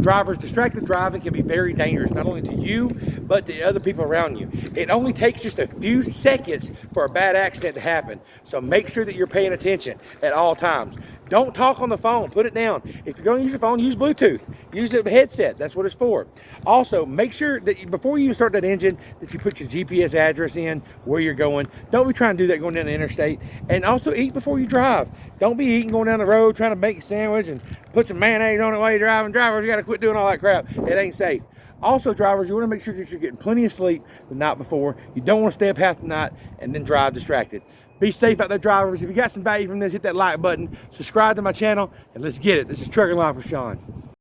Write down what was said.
Drivers, distracted driving can be very dangerous, not only to you, but to other people around you. It only takes just a few seconds for a bad accident to happen. So make sure that you're paying attention at all times. Don't talk on the phone, put it down. If you're gonna use your phone, use Bluetooth. Use a headset, that's what it's for. Also, make sure that before you start that engine, that you put your GPS address in, where you're going. Don't be trying to do that going down the interstate. And also eat before you drive. Don't be eating going down the road, trying to make a sandwich and put some mayonnaise on it while you're driving. Drivers, you gotta quit doing all that crap. It ain't safe. Also, drivers, you want to make sure that you're getting plenty of sleep the night before. You don't want to stay up half the night and then drive distracted. Be safe out there, drivers. If you got some value from this, hit that like button, subscribe to my channel, and let's get it. This is Trucking Life with Sean.